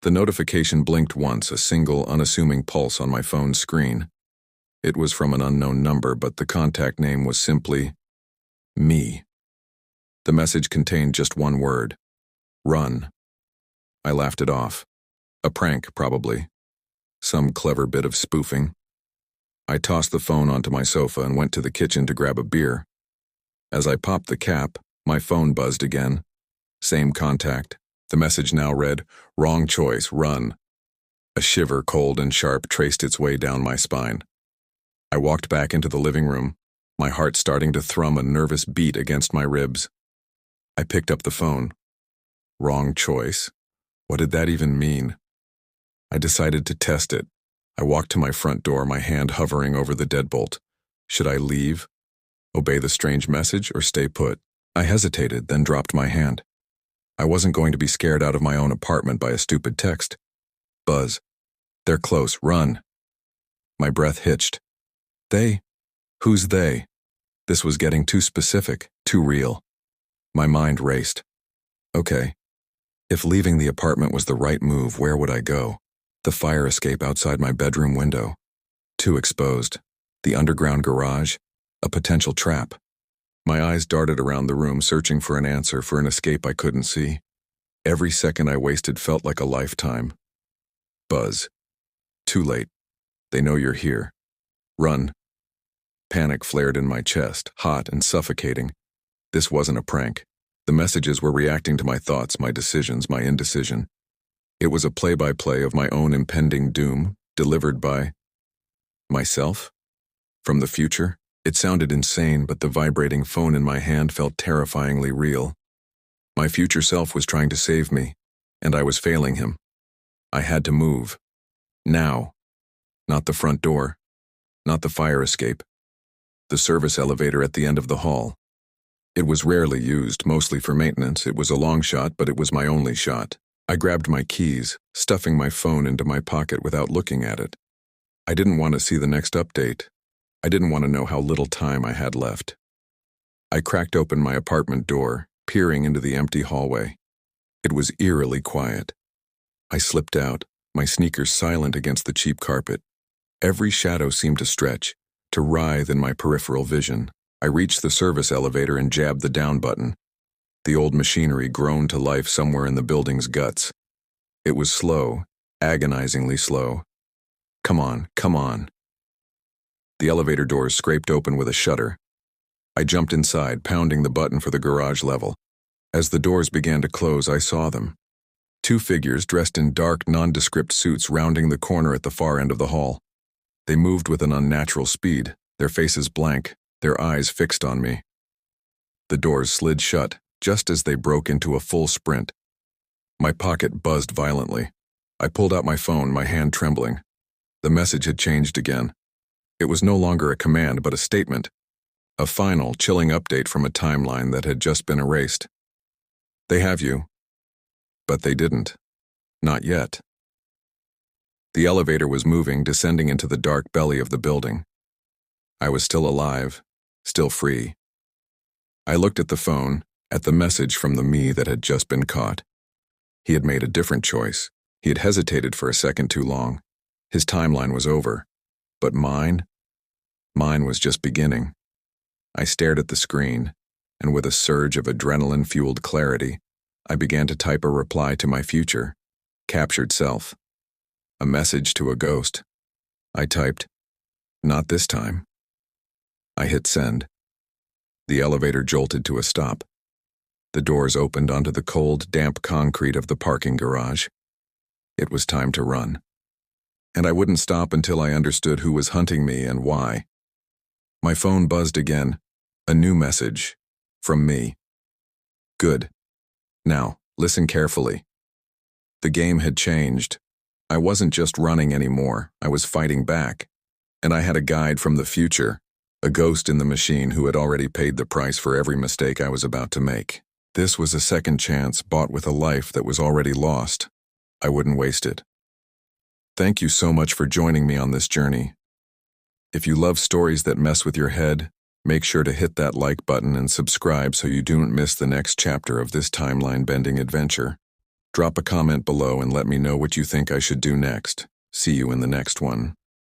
The notification blinked once, a single, unassuming pulse on my phone's screen. It was from an unknown number, but the contact name was simply me. The message contained just one word: run. I laughed it off. A prank, probably. Some clever bit of spoofing. I tossed the phone onto my sofa and went to the kitchen to grab a beer. As I popped the cap, my phone buzzed again. Same contact. The message now read, "Wrong choice, run." A shiver, cold and sharp, traced its way down my spine. I walked back into the living room, my heart starting to thrum a nervous beat against my ribs. I picked up the phone. Wrong choice? What did that even mean? I decided to test it. I walked to my front door, my hand hovering over the deadbolt. Should I leave, obey the strange message, or stay put? I hesitated, then dropped my hand. I wasn't going to be scared out of my own apartment by a stupid text. Buzz. They're close, run. My breath hitched. They? Who's they? This was getting too specific, too real. My mind raced. Okay. If leaving the apartment was the right move, where would I go? The fire escape outside my bedroom window. Too exposed. The underground garage. A potential trap. My eyes darted around the room, searching for an answer, for an escape I couldn't see. Every second I wasted felt like a lifetime. Buzz. Too late. They know you're here. Run. Panic flared in my chest, hot and suffocating. This wasn't a prank. The messages were reacting to my thoughts, my decisions, my indecision. It was a play-by-play of my own impending doom, delivered by myself? From the future? It sounded insane, but the vibrating phone in my hand felt terrifyingly real. My future self was trying to save me, and I was failing him. I had to move. Now. Not the front door. Not the fire escape. The service elevator at the end of the hall. It was rarely used, mostly for maintenance. It was a long shot, but it was my only shot. I grabbed my keys, stuffing my phone into my pocket without looking at it. I didn't want to see the next update. I didn't want to know how little time I had left. I cracked open my apartment door, peering into the empty hallway. It was eerily quiet. I slipped out, my sneakers silent against the cheap carpet. Every shadow seemed to stretch, to writhe in my peripheral vision. I reached the service elevator and jabbed the down button. The old machinery groaned to life somewhere in the building's guts. It was slow, agonizingly slow. Come on, come on. The elevator doors scraped open with a shudder. I jumped inside, pounding the button for the garage level. As the doors began to close, I saw them. Two figures dressed in dark, nondescript suits rounding the corner at the far end of the hall. They moved with an unnatural speed, their faces blank, their eyes fixed on me. The doors slid shut, just as they broke into a full sprint. My pocket buzzed violently. I pulled out my phone, my hand trembling. The message had changed again. It was no longer a command, but a statement. A final, chilling update from a timeline that had just been erased. They have you. But they didn't. Not yet. The elevator was moving, descending into the dark belly of the building. I was still alive, still free. I looked at the phone, at the message from the me that had just been caught. He had made a different choice. He had hesitated for a second too long. His timeline was over. But mine was just beginning. I stared at the screen, and with a surge of adrenaline-fueled clarity, I began to type a reply to my future, captured self. A message to a ghost. I typed, "Not this time." I hit send. The elevator jolted to a stop. The doors opened onto the cold, damp concrete of the parking garage. It was time to run. And I wouldn't stop until I understood who was hunting me and why. My phone buzzed again. A new message. From me. Good. Now, listen carefully. The game had changed. I wasn't just running anymore. I was fighting back. And I had a guide from the future. A ghost in the machine who had already paid the price for every mistake I was about to make. This was a second chance bought with a life that was already lost. I wouldn't waste it. Thank you so much for joining me on this journey. If you love stories that mess with your head, make sure to hit that like button and subscribe so you don't miss the next chapter of this timeline-bending adventure. Drop a comment below and let me know what you think I should do next. See you in the next one.